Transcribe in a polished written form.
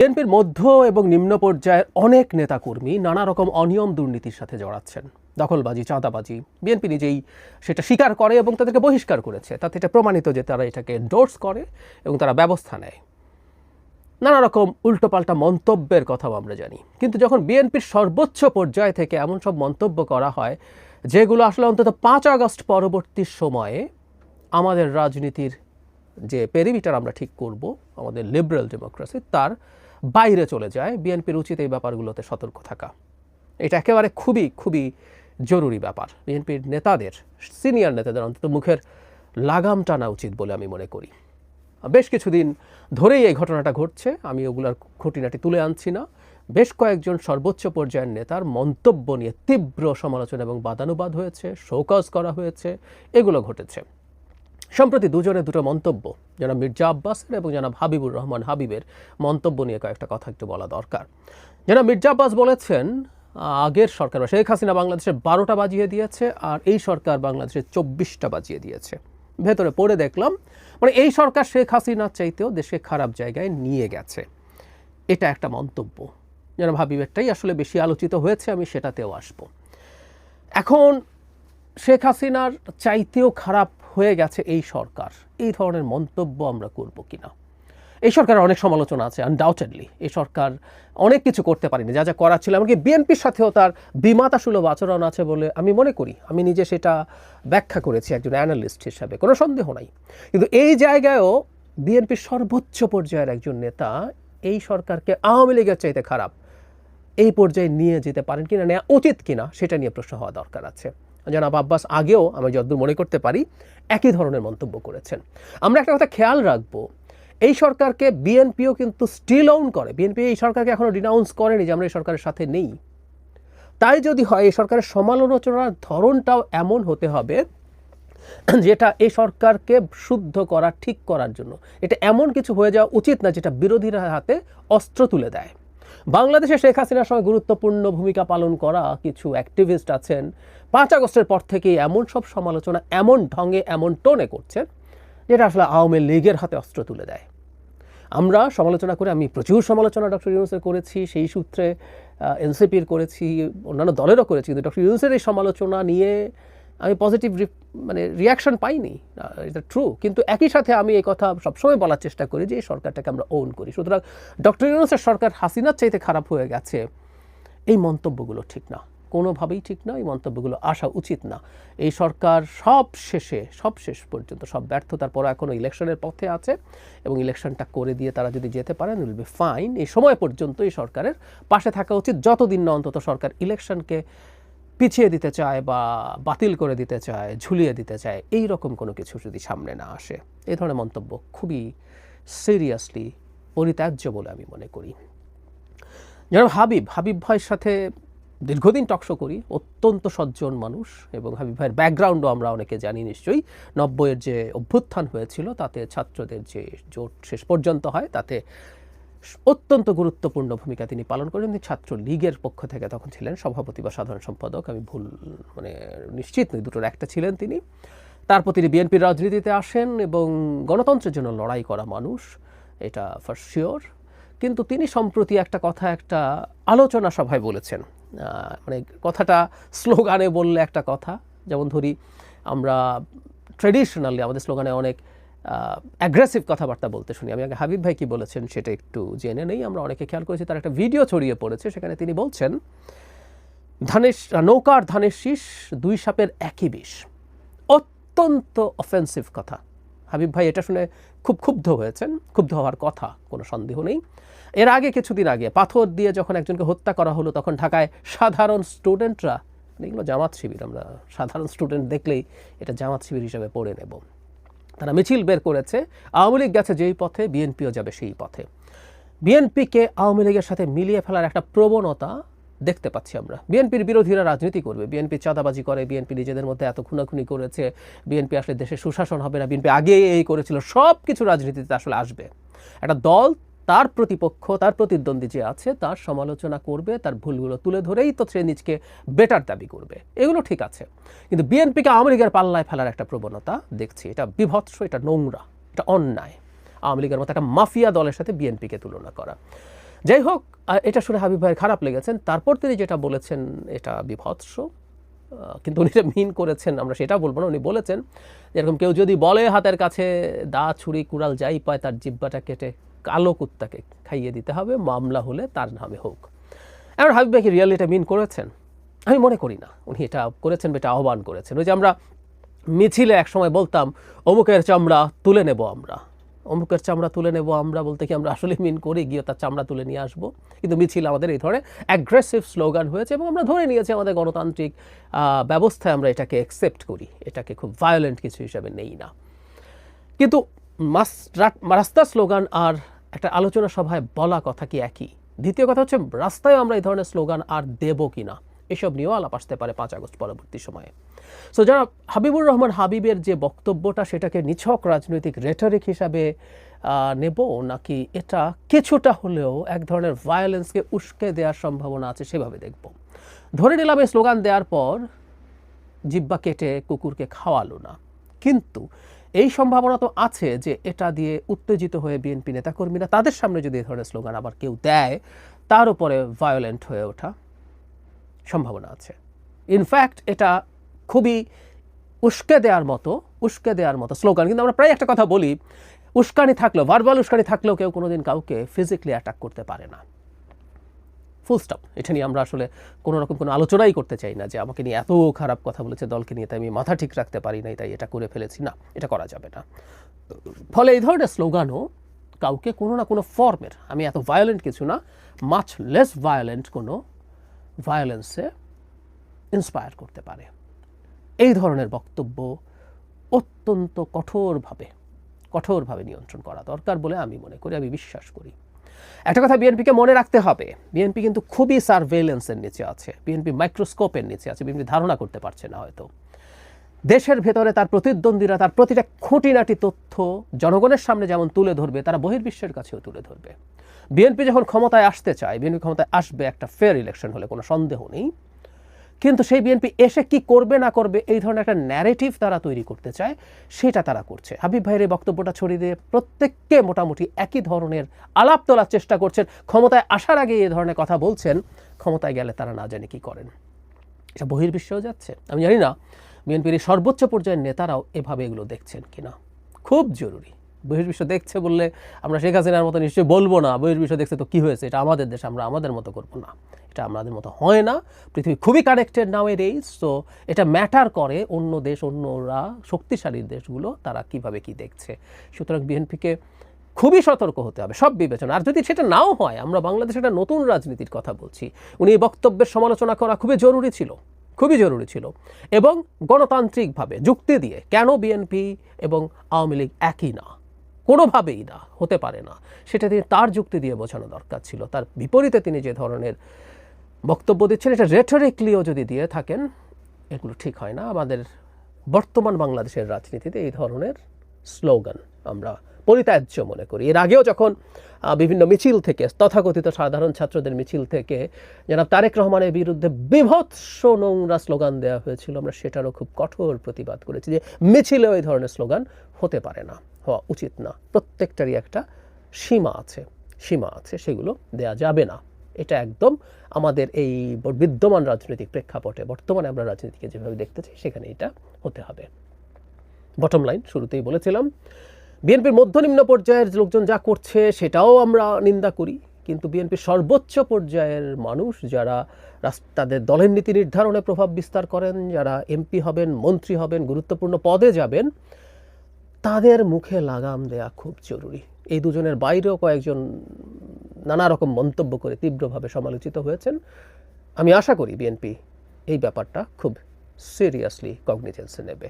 বিএনপির মধ্য এবং নিম্ন পর্যায়ের অনেক নেতাকর্মী নানা রকম অনিয়ম দুর্নীতির সাথে জড়াচ্ছেন। দখলবাজি, চাঁদাবাজি, বিএনপি নিজেই সেটা স্বীকার করে এবং তাদেরকে বহিষ্কার করেছে। তাতে এটা প্রমাণিত যে তারা এটাকে এন্ডোর্স করে এবং তারা ব্যবস্থা নেয়। নানা রকম উল্টোপাল্টা মন্তব্যের কথাও আমরা জানি। কিন্তু যখন বিএনপির সর্বোচ্চ পর্যায় থেকে এমন সব মন্তব্য করা হয় যেগুলো আসলে অন্তত 5 আগস্ট পরবর্তী সময়ে আমাদের রাজনীতির যে পেরিমিটার আমরা ঠিক করব, আমাদের লিবারেল ডেমোক্রেসি, তার বাইরে চলে যায়, বিএনপির উচিত এই ব্যাপারগুলোতে সতর্ক থাকা। এটা একেবারে খুবই খুবই জরুরি ব্যাপার। বিএনপির নেতাদের, সিনিয়র নেতাদের অন্তত মুখের লাগাম টানা উচিত বলে আমি মনে করি। বেশ কিছুদিন ধরেই এই ঘটনাটা ঘটছে, আমি ওগুলার খুঁটিনাটি তুলে আনছি না। বেশ কয়েকজন সর্বোচ্চ পর্যায়ের নেতার মন্তব্য নিয়ে তীব্র সমালোচনা এবং বাদানুবাদ হয়েছে, শোকজ করা হয়েছে, এগুলো ঘটেছে। সম্প্রতি দুজনের দুটো মন্তব্য, জনাব মির্জা আব্বাসের এবং জনাব হাবিবুর রহমান হাবিবের মন্তব্য নিয়ে কয়েকটা কথা একটু বলা দরকার। জনাব মির্জা আব্বাস বলেছেন, আগের সরকার শেখ হাসিনা বাংলাদেশের 12টা বাজিয়ে দিয়েছে আর এই সরকার বাংলাদেশের 24টা বাজিয়ে দিয়েছে। ভেতরে পড়ে দেখলাম মানে এই সরকার শেখ হাসিনার চাইতেও দেশকে খারাপ জায়গায় নিয়ে গেছে। এটা একটা মন্তব্য। জনাব হাবিবেরটাই আসলে বেশি আলোচিত হয়েছে, আমি সেটাতেও আসবো। এখন শেখ হাসিনার চাইতেও খারাপ হয়ে গেছে এই সরকার, এই ধরনের মন্তব্য আমরা করব কিনা? এই সরকারের অনেক সমালোচনা আছে, আনডাউটেডলি। এই সরকার অনেক কিছু করতে পারেনি, যা যা করার ছিল। এমনকি বিএনপির সাথেও তার বিমাতাসুলভ আচরণ আছে বলে আমি মনে করি। আমি নিজে সেটা ব্যাখ্যা করেছি একজন অ্যানালিস্ট হিসাবে, কোনো সন্দেহ নাই। কিন্তু এই জায়গায়ও বিএনপির সর্বোচ্চ পর্যায়ের একজন নেতা এই সরকারকে আওয়ামী লীগের চাইতে খারাপ এই পর্যায়ে নিয়ে যেতে পারেন কিনা, নেওয়া উচিত কিনা, সেটা নিয়ে প্রশ্ন হওয়া দরকার আছে। জনাব আব্বাস আগেও আমি যতদূর মনে করতে পারি একই ধরনের মন্তব্য করেছেন। আমরা একটা কথা খেয়াল রাখবো, এই সরকারকে বিএনপিও কিন্তু স্টিল অন করে। বিএনপি এই সরকারকে এখনো ডিনাউন্স করেনি যে আমরা এই সরকারের সাথে নেই। তাই যদি হয়, এই সরকারের সমালোচনার ধরনটাও এমন হতে হবে যেটা এই সরকারকে শুদ্ধ করা, ঠিক করার জন্য। এটা এমন কিছু হয়ে যাওয়া উচিত না যেটা বিরোধীরা হাতে অস্ত্র তুলে দেয়। বাংলাদেশে শেখ হাসিনার সময় গুরুত্বপূর্ণ ভূমিকা পালন করা কিছু অ্যাক্টিভিস্ট আছেন, 5 আগস্টের পর থেকেই এমন সব সমালোচনা এমন ঢঙে, এমন টোনে করছেন যেটা আসলে আওয়ামী লীগের হাতে অস্ত্র তুলে দেয়। আমরা সমালোচনা করে, আমি প্রচুর সমালোচনা ডক্টর ইউনূসের করেছি, সেই সূত্রে এনসিপির করেছি, অন্যান্য দলেরও করেছি, কিন্তু ডক্টর ইউনূসের এই সমালোচনা নিয়ে আমি পজিটিভ রিয়াকশন পাইনি, এটা ট্রু। কিন্তু একই সাথে আমি এই কথা সবসময় বলার চেষ্টা করি যে এই সরকারটাকে আমরা ওন করি। সুতরাং ডক্টর ইউনূসের সরকার হাসিনার চাইতে খারাপ হয়ে গেছে, এই মন্তব্যগুলো ঠিক না, কোনোভাবেই ঠিক না। এই মন্তব্যগুলো আসা উচিত না। এই সরকার সব শেষ পর্যন্ত সব ব্যর্থতার পর এখনও ইলেকশনের পথে আছে এবং ইলেকশনটা করে দিয়ে তারা যদি যেতে পারেন, উইল বি ফাইন। এই সময় পর্যন্ত এই সরকারের পাশে থাকা উচিত, যতদিন না অন্তত সরকার ইলেকশনকে পিছিয়ে দিতে চায় বা বাতিল করে দিতে চায়, ঝুলিয়ে দিতে চায়, এই রকম কোনো কিছু যদি সামনে না আসে। এই ধরনের মন্তব্য খুবই সিরিয়াসলি পরিত্যাজ্য বলে আমি মনে করি। যেন হাবিব ভাইয়ের সাথে দীর্ঘদিন টকশো করি, অত্যন্ত সজ্জন মানুষ এবং হাবিব ভাইয়ের ব্যাকগ্রাউন্ডও আমরা অনেকে জানি নিশ্চয়ই। 90-এর যে অভ্যুত্থান হয়েছিল তাতে ছাত্রদের যে জোট শেষ পর্যন্ত হয়, তাতে অত্যন্ত গুরুত্বপূর্ণ ভূমিকা তিনি পালন করেন। তিনি ছাত্র লীগের পক্ষ থেকে তখন ছিলেন সভাপতি বা সাধারণ সম্পাদক, আমি ভুল নিশ্চিত নই, দুটোর একটা ছিলেন তিনি। তারপর তিনি বিএনপির রাজনীতিতে আসেন এবং গণতন্ত্রের জন্য লড়াই করা মানুষ, এটা ফর শিওর। কিন্তু তিনি সম্প্রতি একটা কথা একটা আলোচনা সভায় বলেছেন, কথাটা স্লোগানে বললে একটা কথা, যেমন ধরি আমরা ট্রেডিশনালি আমাদের স্লোগানে অনেক অ্যাগ্রেসিভ কথাবার্তা বলতে শুনি। আমি আগে হাবিব ভাই কি বলেছেন সেটা একটু জেনে নেই। আমরা অনেকে খেয়াল করেছি, তার একটা ভিডিও ছড়িয়ে পড়েছে, সেখানে তিনি বলছেন নৌকার ধানের শীষ, 2 সাপের একই বিষ। অত্যন্ত অফেন্সিভ কথা। হাবিব ভাই এটা শুনে খুব ক্ষুব্ধ হয়েছেন, ক্ষুব্ধ হওয়ার কথা, কোনো সন্দেহ নেই। এর আগে কিছুদিন আগে পাথর দিয়ে যখন একজনকে হত্যা করা হলো, তখন ঢাকায় সাধারণ স্টুডেন্টরা, এগুলো জামাত শিবির, আমরা সাধারণ স্টুডেন্ট দেখলেই এটা জামাত শিবির হিসেবে পড়ে নেব, তারা মিছিল বের করেছে, আওয়ামী লীগ গেছে যেই পথে বিএনপিও যাবে সেই পথে। বিএনপিকে আওয়ামী লীগের সাথে মিলিয়ে ফেলার একটা প্রবণতা দেখতে পাচ্ছি আমরা। বিএনপির বিরোধীরা রাজনীতি করবে, বিএনপি চাঁদাবাজি করে, বিএনপি নিজেদের মধ্যে এত খুনাখুনি করেছে, বিএনপি আসলে দেশে সুশাসন হবে না, বিএনপি আগে এই করেছিল, সব কিছু রাজনীতিতে আসলে আসবে। একটা দল তার প্রতিপক্ষ, তার প্রতিদ্বন্দ্বী যে আছে তার সমালোচনা করবে, তার ভুলগুলো তুলে ধরেই তো সে নিজকে বেটার দাবি করবে, এগুলো ঠিক আছে। কিন্তু বিএনপিকে আওয়ামী লীগের পাল্লায় ফেলার একটা প্রবণতা দেখছি, এটা বিভৎস, এটা নোংরা, এটা অন্যায়। আওয়ামী লীগের মতো একটা মাফিয়া দলের সাথে বিএনপিকে তুলনা করা। যাই হোক, এটা শুনে হাবিব ভাইয়ের খারাপ লেগেছেন। তারপর তিনি যেটা বলেছেন এটা বিভৎস, কিন্তু উনি যে মিন করেছেন আমরা সেটা বলবো না। উনি বলেছেন যেরকম কেউ যদি বলে হাতের কাছে দা ছুরি কুড়াল যাই পায় তার জিহ্বাটা কেটে কালো কুত্তাকে খাইয়ে দিতে হবে, মামলা হলে তার নামে হোক। এখন হাবিব ভাই কি রিয়ালি এটা মিন করেছেন? আমি মনে করি না উনি এটা করেছেন, এটা আহ্বান করেছেন। ওই যে আমরা মিছিলে একসময় বলতাম অমুকের চামড়া তুলে নেব আমরা, অমুকের চামড়া তুলে নেব আমরা বলতে কি আমরা আসলে মিন করে গিয়ে তার চামড়া তুলে নিয়ে আসবো? কিন্তু মিছিল আমাদের এই ধরনের অ্যাগ্রেসিভ স্লোগান হয়েছে এবং আমরা ধরে নিয়েছি আমাদের গণতান্ত্রিক ব্যবস্থায় আমরা এটাকে অ্যাকসেপ্ট করি, এটাকে খুব ভায়োলেন্ট কিছু হিসাবে নেই না। কিন্তু রাস্তার স্লোগান আর একটা আলোচনা সভায় বলা কথা কি একই? দ্বিতীয় কথা হচ্ছে রাস্তায় আমরা এই ধরনের স্লোগান আর দেব কি না, এসব নিয়েও আলাপ আসতে পারে 5 আগস্ট পরবর্তী সময়ে। সো যারা হাবিবুর রহমান হাবিবের যে বক্তব্যটা সেটাকে নিছক রাজনৈতিক রেটরিক হিসাবে নেব, নাকি এটা কিছুটা হলেও এক ধরনের ভায়োলেন্সকে উস্কে দেওয়ার সম্ভাবনা আছে সেভাবে দেখব। ধরে নিলাম এই স্লোগান দেওয়ার পর জিহ্বা কেটে কুকুরকে খাওয়ালো না, কিন্তু এই সম্ভাবনা তো আছে যে এটা দিয়ে উত্তেজিত হয়ে বিএনপি নেতাকর্মীরা তাদের সামনে যদি এই ধরনের স্লোগান আবার কেউ দেয়, তার উপরে ভায়োলেন্ট হয়ে ওঠা সম্ভাবনা আছে। ইনফ্যাক্ট এটা খুবই উস্কে দেওয়ার মতো স্লোগান। কিন্তু আমরা প্রায় একটা কথা বলি, উস্কানি থাকলেও, ভার্বাল উস্কানি থাকলেও কেউ কোনোদিন কাউকে ফিজিক্যালি অ্যাটাক করতে পারে না। Full stop. এটা নিয়ে আমরা আসলে কোনো রকম কোনো আলোচনাই করতে চাই না যে আমাকে নিয়ে এত খারাপ কথা বলেছে দলকে নিয়ে, তাই আমি মাথা ঠিক রাখতে পারি নাই তাই এটা করে ফেলেছি। না, এটা করা যাবে না। ফলে এই ধরনের স্লোগানও কাউকে কোনো না কোনো ফর্মের, আমি এত ভায়োলেন্ট কিছু না, মাচ লেস ভায়োলেন্ট কোনো ভায়োলেন্সে ইন্সপায়ার করতে পারে। এই ধরনের বক্তব্য অত্যন্ত কঠোরভাবে নিয়ন্ত্রণ করা দরকার বলে আমি মনে করি, আমি বিশ্বাস করি। একটা কথা বিএনপিকে মনে রাখতে হবে, বিএনপি কিন্তু খুবই সার্ভেলেন্সের নিচে আছে, বিএনপি মাইক্রোস্কোপের নিচে আছে, বিএনপি ধারণা করতে পারছে না হয়তো। দেশের ভেতরে তার প্রতিদ্বন্দ্বীরা তার প্রতিটা খুঁটিনাটি তথ্য জনগণের সামনে যেমন তুলে ধরবে, তারা বহির্বিশ্বের কাছেও তুলে ধরবে। বিএনপি যখন ক্ষমতায় আসতে চায়, বিএনপি ক্ষমতায় আসবে একটা ফেয়ার ইলেকশন হলে, কোনো সন্দেহ নেই। কিন্তু সেই বিএনপি এসে কি করবে না করবে এই ধরনের একটা ন্যারেটিভ তারা তৈরি করতে চায়, সেটা তারা করছে। হাবিব ভাইয়ের এই বক্তব্যটা ছড়িয়ে দিয়ে প্রত্যেককে মোটামুটি একই ধরনের আলাপ তোলার চেষ্টা করছেন। ক্ষমতায় আসার আগে এই ধরনের কথা বলছেন, ক্ষমতায় গেলে তারা না জানে কি করেন। এটা বহির্বিশ্বেও যাচ্ছে। আমি জানি না বিএনপির এই সর্বোচ্চ পর্যায়ের নেতারাও এভাবে এগুলো দেখছেন কিনা। খুব জরুরি। বহির্বিশ্ব দেখছে বললে আমরা শেখ হাসিনার মতো নিশ্চয়ই বলবো না বহির্বিশ্ব দেখছে তো কি হয়েছে, এটা আমাদের দেশ, আমরা আমাদের মতো করবো না। এটা আমাদের মতো হয় না। পৃথিবী খুবই কানেক্টেড নাও এর এই। সো এটা ম্যাটার করে অন্য দেশ, অন্যরা শক্তিশালী দেশগুলো তারা কিভাবে কি দেখছে। সুতরাং বিএনপিকে খুবই সতর্ক হতে হবে সব বিবেচনা। আর যদি সেটা নাও হয়, আমরা বাংলাদেশে একটা নতুন রাজনীতির কথা বলছি, উনি এই বক্তব্যের সমালোচনা করা খুবই জরুরি ছিল এবং গণতান্ত্রিকভাবে যুক্তি দিয়ে, কেন বিএনপি এবং আওয়ামী লীগ একই না, কোনোভাবেই না, হতে পারে না, সেটা দিয়ে তার যুক্তি দিয়ে বোঝানো দরকার ছিল। তার বিপরীতে তিনি যে ধরনের বক্তব্য দিচ্ছেন, এটা রেটরিক্যালিও যদি দিয়ে থাকেন, এগুলো ঠিক হয় না। আমাদের বর্তমান বাংলাদেশের রাজনীতিতে এই ধরনের স্লোগান আমরা পরিত্যাজ্য মনে করি। এর আগেও যখন বিভিন্ন মিছিল থেকে, তথাকথিত সাধারণ ছাত্রদের মিছিল থেকে জনাব তারেক রহমানের বিরুদ্ধে বিভৎস নোংরা স্লোগান দেওয়া হয়েছিল, আমরা সেটারও খুব কঠোর প্রতিবাদ করেছি যে মিছিলেও এই ধরনের স্লোগান হতে পারে না, হওয়া উচিত না। প্রত্যেকটারই একটা সীমা আছে, সেগুলো দেয়া যাবে না। এটা একদম আমাদের এই বিদ্যমান রাজনৈতিক প্রেক্ষাপটে, বর্তমানে আমরা রাজনীতিকে যেভাবে দেখতে চাই সেখানে এটা হতে হবে। বটম লাইন, শুরুতেই বলেছিলাম, বিএনপির মধ্যনিম্ন পর্যায়ের লোকজন যা করছে সেটাও আমরা নিন্দা করি, কিন্তু বিএনপির সর্বোচ্চ পর্যায়ের মানুষ যারা তাদের দলের নীতি নির্ধারণে প্রভাব বিস্তার করেন, যারা এমপি হবেন, মন্ত্রী হবেন, গুরুত্বপূর্ণ পদে যাবেন, তাদের মুখে লাগাম দেয়া খুব জরুরি। এই দুজনের বাইরেও কয়েকজন নানা রকম মন্তব্য করে তীব্রভাবে সমালোচিত হয়েছেন। আমি আশা করি বিএনপি এই ব্যাপারটা খুব সিরিয়াসলি কগনিজেন্সে নেবে।